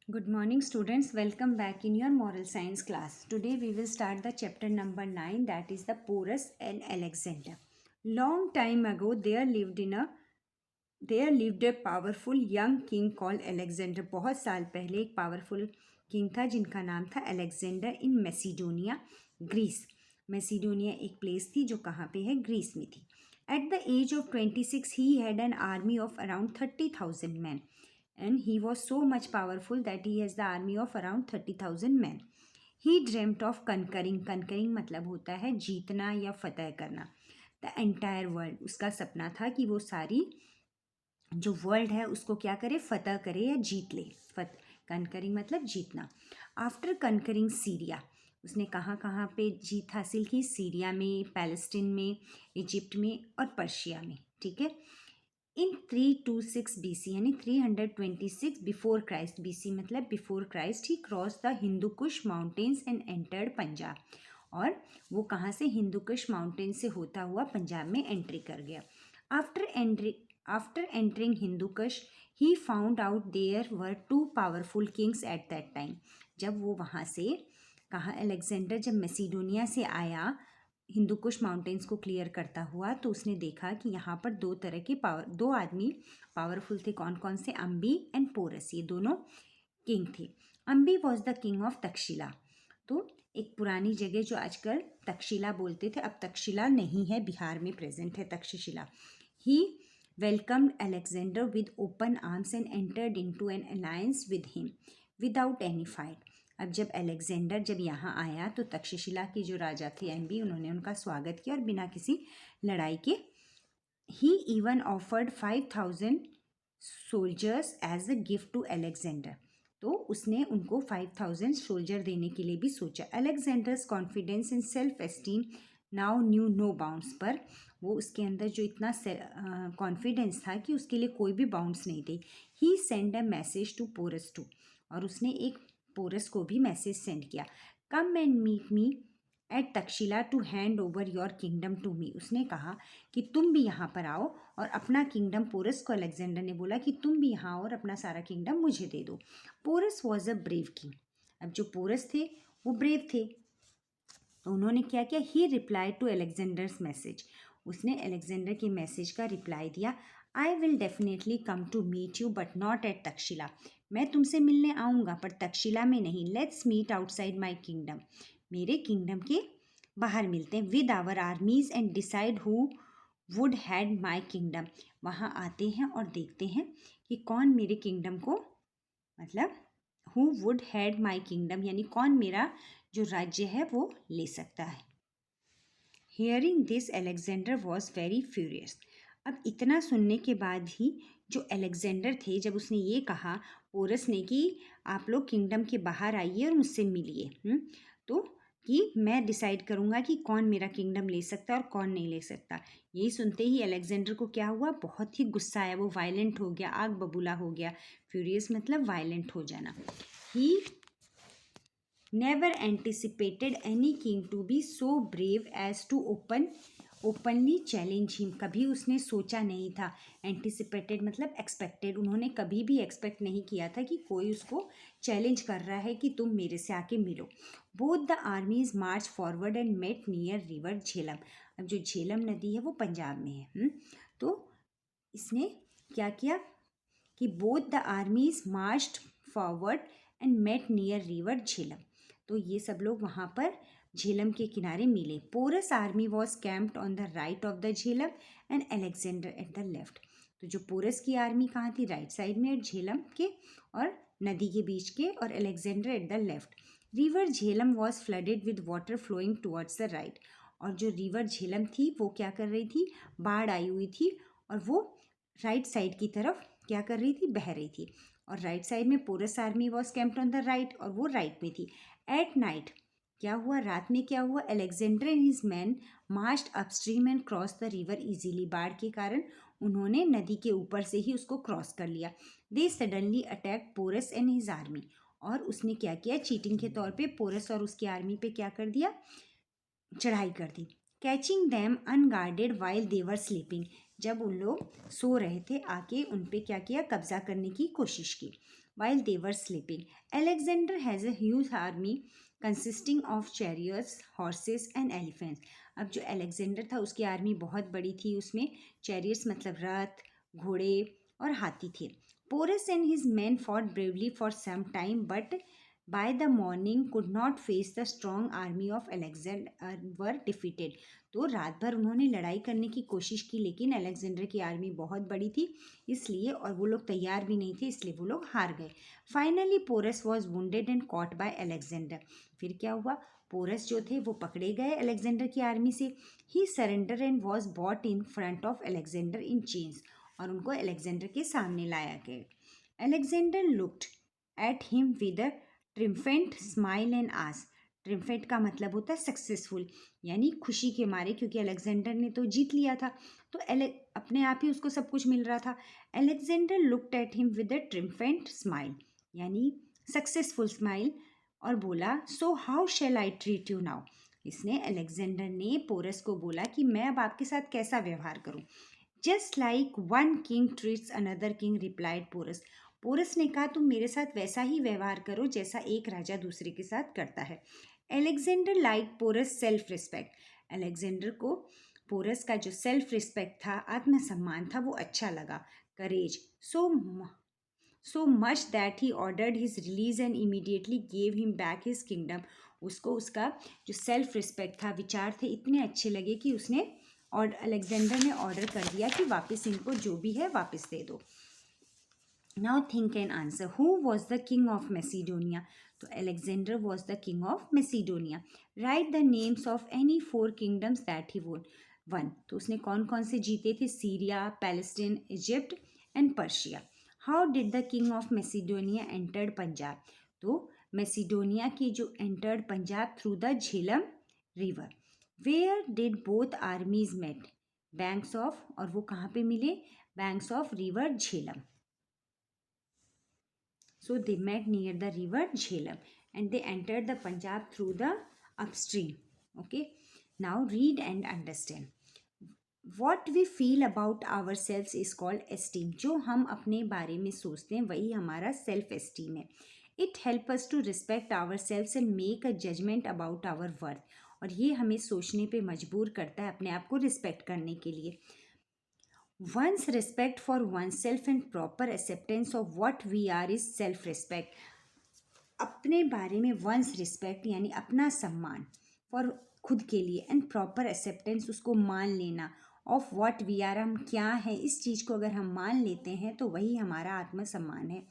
Good morning, students. Welcome back in your moral science class. Today we will start the chapter number 9, that is the Porus and Alexander. Long time ago there lived a powerful young king called Alexander. बहुत साल पहले एक powerful king था जिनका नाम था Alexander इन Macedonia, Greece. Macedonia एक place थी जो कहाँ पे है, ग्रीस में थी. At the age of 26, he had an army of around 30,000 men. And he was so much powerful that he has the army of around 30,000 men. He dreamt of conquering. Conquering मतलब होता है जीतना या फतह करना. The entire world. उसका सपना था कि वो सारी जो वर्ल्ड है उसको क्या करे, फतह करे या जीत ले. कंकरिंग मतलब जीतना. आफ्टर कंकरिंग सीरिया, उसने कहाँ कहाँ पे जीत हासिल की, सीरिया में, पैलेस्टीन में, इजिप्ट में और पर्शिया में. ठीक है. इन 326 BC यानी 326 बिफोर क्राइस्ट. BC मतलब before Christ. He cross the Hindu Kush mountains and entered Punjab. और वो कहाँ से, हिंदू कुश माउंटेन से होता हुआ पंजाब में एंट्री कर गया. After entering Hindu Kush, he found out there were two powerful kings at that time. जब वो वहाँ से कहाँ, अलेक्जेंडर जब मैसिडोनिया से आया हिंदू कुश माउंटेन्स को क्लियर करता हुआ, तो उसने देखा कि यहाँ पर दो आदमी पावरफुल थे. कौन कौन से, अम्बी एंड पोरस. ये दोनों किंग थे. Ambhi was the king of Takshashila. तो एक पुरानी जगह जो आजकल तक्षशिला बोलते थे, अब तक्षशिला नहीं है, बिहार में प्रेजेंट है तक्षशिला. ही welcomed Alexander with open arms and entered into an alliance with him without any fight. अब जब अलेक्जेंडर जब यहाँ आया तो तक्षशिला के जो राजा थे एम्बी, उन्होंने उनका स्वागत किया और बिना किसी लड़ाई के. He even offered 5,000 soldiers as a gift to Alexander. तो उसने उनको 5,000 सोल्जर देने के लिए भी सोचा. Alexander's confidence and self esteem now knew no bounds. पर वो उसके अंदर जो इतना कॉन्फिडेंस था कि उसके लिए कोई भी बाउंड्स नहीं थे. He send a message to Porus too. और उसने एक पोरस को भी मैसेज सेंड किया. Come and meet me at Takshashila to hand over your kingdom to me. उसने कहा कि तुम भी यहाँ पर आओ और अपना किंगडम, पोरस को अलेक्जेंडर ने बोला कि तुम भी यहाँ आओ और अपना सारा किंगडम मुझे दे दो. Porus was a brave king. अब जो पोरस थे वो ब्रेव थे, तो उन्होंने क्या किया, he reply to Alexander's message. उसने अलेक्जेंडर के मैसेज का रिप्लाई दिया. I will definitely come to meet you but not at Takshashila. मैं तुमसे मिलने आऊँगा पर तक्षशिला में नहीं. Let's meet outside my kingdom. मेरे किंगडम के बाहर मिलते हैं. With our armies and decide who would had my kingdom. वहाँ आते हैं और देखते हैं कि कौन मेरे किंगडम को, मतलब who would had my kingdom यानी कौन मेरा जो राज्य है वो ले सकता है. Hearing this Alexander was very furious. अब इतना सुनने के बाद ही जो अलेक्जेंडर थे, जब उसने ये कहा पोरस ने कि आप लोग किंगडम के बाहर आइए और मुझसे मिलिए, तो कि मैं डिसाइड करूँगा कि कौन मेरा किंगडम ले सकता है और कौन नहीं ले सकता. यही सुनते ही अलेक्जेंडर को क्या हुआ, बहुत ही गुस्सा आया. वो वायलेंट हो गया, आग बबूला हो गया. फ्यूरियस मतलब वायलेंट हो जाना. ही never anticipated any king to be so brave as to openly challenge him. कभी उसने सोचा नहीं था. anticipated मतलब expected. उन्होंने कभी भी expect नहीं किया था कि कोई उसको challenge कर रहा है कि तुम मेरे से आके मिलो. both the armies marched forward and met near river Jhelum. अब जो झेलम नदी है वो पंजाब में है. तो इसने क्या किया कि both the armies marched forward and met near river Jhelum. तो ये सब लोग वहाँ पर झेलम के किनारे मिले. Porus army was camped on the right of the Jhelum and Alexander at the left. तो जो पोरस की आर्मी कहाँ थी, राइट साइड में, और झेलम के और नदी के बीच के, और Alexander at the left. River Jhelum was flooded with water flowing towards the right. और जो रिवर झेलम थी वो क्या कर रही थी, बाढ़ आई हुई थी और वो राइट साइड की तरफ क्या कर रही थी, बह रही थी. और राइट साइड में Porus army was camped on the right और वो राइट में थी. एट नाइट क्या हुआ, रात में क्या हुआ, Alexander and his man marched upstream and cross the river easily. बाढ़ के कारण उन्होंने नदी के ऊपर से ही उसको क्रॉस कर लिया. They suddenly attack Porus and his army. और उसने क्या किया, चीटिंग के तौर पे पोरस और उसकी आर्मी पे क्या कर दिया, चढ़ाई कर दी. Catching them unguarded while they were sleeping. जब उन लोग सो रहे थे आके उन पे क्या किया, कब्जा करने की कोशिश की. while they were sleeping. Alexander has a huge army consisting of chariots, horses and elephants. अब जो अलेक्जेंडर था उसकी आर्मी बहुत बड़ी थी, उसमें चैरियट्स मतलब रथ, घोड़े और हाथी थे. Porus and his men fought bravely for some time, but by the morning could not face the strong army of Alexander were defeated. तो रात भर उन्होंने लड़ाई करने की कोशिश की, लेकिन अलेक्जेंडर की आर्मी बहुत बड़ी थी इसलिए, और वो लोग तैयार भी नहीं थे इसलिए वो लोग हार गए. Finally Porus was wounded and caught by Alexander. फिर क्या हुआ, पोरस जो थे वो पकड़े गए अलेक्जेंडर की आर्मी से. He surrender and was bought in front of Alexander in chains. और उनको अलेक्जेंडर के सामने लाया गया. Alexander looked at him with a triumphant smile and आस. ट्रिम्फेंट का मतलब होता है सक्सेसफुल, यानी खुशी के मारे, क्योंकि अलेक्जेंडर ने तो जीत लिया था तो अपने आप ही उसको सब कुछ मिल रहा था. Alexander looked at him with a triumphant smile, यानी सक्सेसफुल स्माइल, और बोला, so how shall I treat you now. इसने अलेक्जेंडर ने पोरस को बोला कि मैं अब आपके साथ कैसा व्यवहार करूं. Just like one king treats another king, replied Porus. Porus ने कहा, तुम मेरे साथ वैसा ही व्यवहार करो जैसा एक राजा दूसरे के साथ करता है. Alexander like Porus self respect. Alexander को पोरस का जो सेल्फ रिस्पेक्ट था, आत्मसम्मान था, वो अच्छा लगा. Courage, so much that he ordered his release and immediately gave him back his kingdom. उसको उसका जो सेल्फ रिस्पेक्ट था, विचार थे, इतने अच्छे लगे कि उसने और अलेक्जेंडर ने ऑर्डर कर दिया कि वापस इनको जो भी है वापस दे दो. Now think and answer, who was the king of Macedonia. तो Alexander was the king of Macedonia. Write the names of any 4 kingdoms that he won. तो उसने कौन कौन से जीते थे, Syria, Palestine, Egypt and Persia. How did the king of Macedonia entered Punjab. तो Macedonia की जो entered Punjab through the Jhelum river. Where did both armies met. Banks of, और वो कहाँ पे मिले, banks of river Jhelum. So they met near the river Jhelum and they entered the Punjab through the upstream. Okay, now read and understand. What we feel about ourselves is called esteem. जो हम अपने बारे में सोचते हैं वही हमारा self esteem है. It helps us to respect ourselves and make a judgment about our worth. और ये हमें सोचने पे मजबूर करता है अपने आप को रिस्पेक्ट करने के लिए. One's respect for oneself and proper acceptance of what we are is self-respect. अपने बारे में one's respect यानी अपना सम्मान, for खुद के लिए, and proper acceptance उसको मान लेना, of what we are हम क्या है, इस चीज़ को अगर हम मान लेते हैं तो वही हमारा आत्मसम्मान है.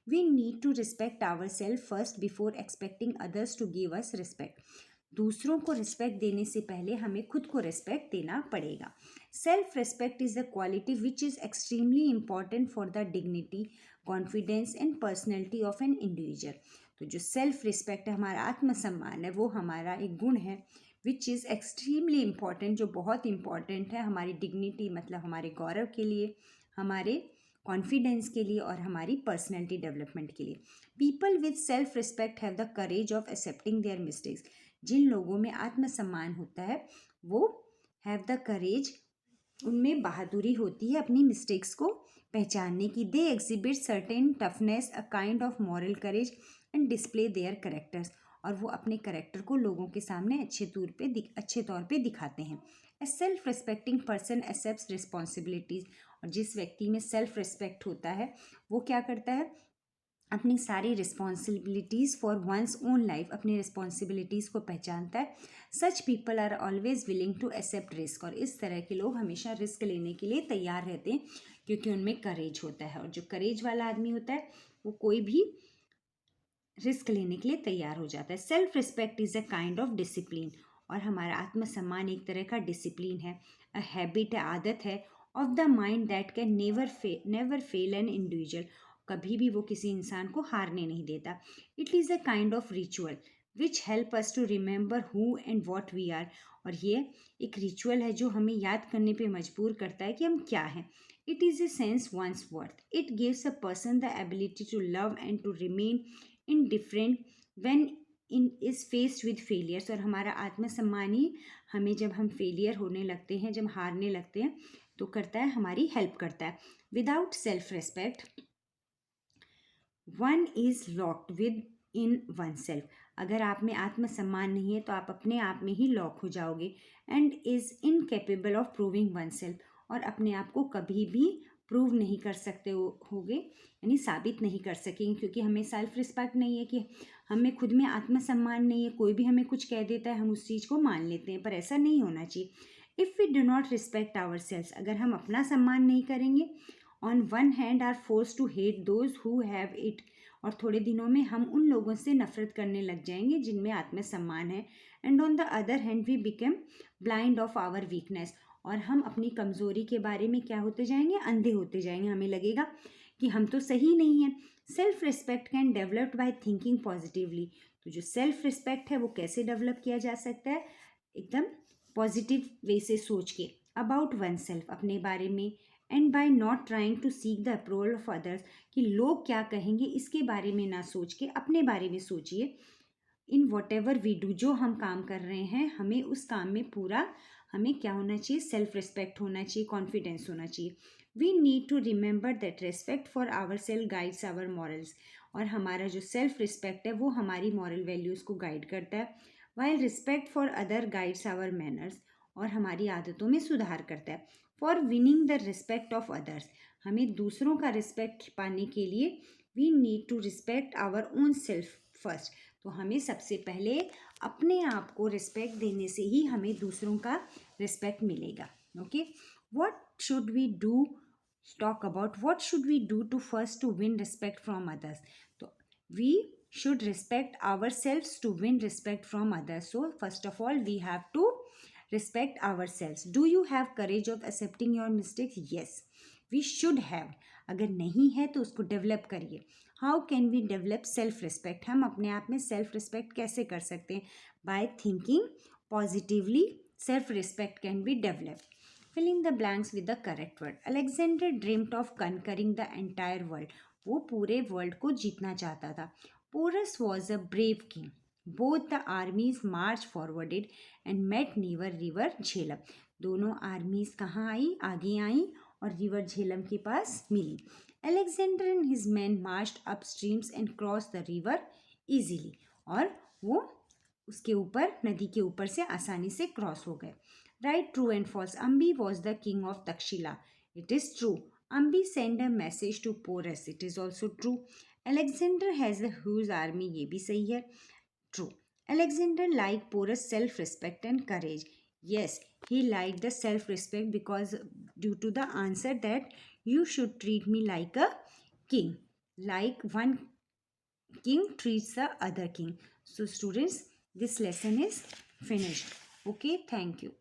We need to respect ourselves first before expecting others to give us respect. दूसरों को रिस्पेक्ट देने से पहले हमें खुद को रिस्पेक्ट देना पड़ेगा. Self respect is the quality which is extremely important for the dignity, confidence and personality of an individual. तो जो सेल्फ रिस्पेक्ट है, हमारा आत्मसम्मान है, वो हमारा एक गुण है विच इज़ एक्सट्रीमली इम्पॉर्टेंट, जो बहुत इम्पॉर्टेंट है हमारी डिग्निटी मतलब हमारे गौरव के लिए, हमारे कॉन्फिडेंस के लिए और हमारी पर्सनैलिटी डेवलपमेंट के लिए. People with self respect have the courage of accepting their mistakes. जिन लोगों में आत्मसम्मान होता है वो हैव द करेज, उनमें बहादुरी होती है अपनी मिस्टेक्स को पहचानने की. They exhibit certain toughness, a kind of moral courage and display their characters. और वो अपने करेक्टर को लोगों के सामने अच्छे तौर पे दिखाते हैं. ए self respecting person accepts responsibilities. और जिस व्यक्ति में सेल्फ रिस्पेक्ट होता है वो क्या करता है, अपनी सारी responsibilities for one's own life, अपनी रिस्पॉन्सिबिलिटीज़ को पहचानता है. Such people are always willing to accept risk. और इस तरह के लोग हमेशा रिस्क लेने के लिए तैयार रहते हैं क्योंकि उनमें करेज होता है. और जो करेज वाला आदमी होता है वो कोई भी रिस्क लेने के लिए तैयार हो जाता है. Self respect is a kind of discipline. और हमारा आत्मसम्मान एक तरह का डिसिप्लिन है, अ हैबिट है, आदत है, of the mind that can never fail an individual. कभी भी वो किसी इंसान को हारने नहीं देता. It is a kind of ritual which help us to remember who and what we are. और ये एक रिचुअल है जो हमें याद करने पे मजबूर करता है कि हम क्या हैं. It is a sense one's worth. It gives a person the ability to love and to remain indifferent when in is faced with failures. और हमारा आत्मसम्मान ही हमें जब हम फेलियर होने लगते हैं, जब हारने लगते हैं, तो करता है, हमारी हेल्प करता है. Without self respect one is locked with in one self. अगर आप में आत्मसम्मान नहीं है तो आप अपने आप में ही लॉक हो जाओगे। And is incapable of proving one self, और अपने आप को कभी भी प्रूव नहीं कर सकते होगे, यानी साबित नहीं कर सकेंगे, क्योंकि हमें सेल्फ रिस्पेक्ट नहीं है, कि हमें खुद में आत्मसम्मान नहीं है। कोई भी हमें कुछ कह देता है हम उस चीज़ को मान लेते हैं, पर ऐसा नहीं होना चाहिए। If we do not respect our selves, अगर हम अपना सम्मान नहीं करेंगे, on one hand are force to hate those who have it, और थोड़े दिनों में हम उन लोगों से नफरत करने लग जाएंगे जिनमें आत्मसम्मान है। And on the other hand we become blind of our weakness, और हम अपनी कमज़ोरी के बारे में क्या होते जाएंगे, अंधे होते जाएंगे। हमें लगेगा कि हम तो सही नहीं हैं। Self respect can developed by thinking positively. तो जो सेल्फ रिस्पेक्ट है वो कैसे डेवलप किया जा सकता है, एकदम पॉजिटिव वे से सोच के, अबाउट वन सेल्फ, अपने बारे में। And by not trying to seek the approval of others, कि लोग क्या कहेंगे इसके बारे में ना सोच के अपने बारे में सोचिए। In whatever we do, जो हम काम कर रहे हैं हमें उस काम में पूरा, हमें क्या होना चाहिए, सेल्फ रिस्पेक्ट होना चाहिए, कॉन्फिडेंस होना चाहिए। We need to remember that respect for our self guides our morals, और हमारा जो सेल्फ रिस्पेक्ट है वो हमारी मॉरल वैल्यूज़ को गाइड करता है। While respect for other guides our manners, और हमारी आदतों में सुधार करता है। For winning the respect of others, हमें दूसरों का रिस्पेक्ट पाने के लिए we need to respect our own self first, तो हमें सबसे पहले अपने आप को रिस्पेक्ट देने से ही हमें दूसरों का रिस्पेक्ट मिलेगा। Okay, what should we do, talk about what should we do to first to win respect from others. तो we should respect ourselves to win respect from others. So first of all we have to respect ourselves. Do you have courage of accepting your mistakes? Yes, we should have. अगर नहीं है तो उसको develop करिए। How can we develop self respect, हम अपने आप में सेल्फ रिस्पेक्ट कैसे कर सकते हैं, by thinking positively self respect can be develop. fill in the blanks with the correct word. Alexander dreamt of conquering the entire world. वो पूरे वर्ल्ड को जीतना चाहता था। Porus was a brave king. Both the armies marched forwarded and met near river Jhelum. दोनों आर्मीज कहाँ आई, आगे आई और रिवर झेलम के पास मिली। Alexander and his men marched upstreams and crossed the river easily. और वो उसके ऊपर, नदी के ऊपर से आसानी से क्रॉस हो गए। Write true and false. Ambhi was the king of Takshashila. It is true. Ambhi send a message to Porus. It is also true. Alexander has a huge army. ये भी सही है, true. Alexander like Porus self respect and courage. yes, he liked the self respect because due to the answer that you should treat me like a king, like one king treats the other king. So students, this lesson is finished. Okay, thank you.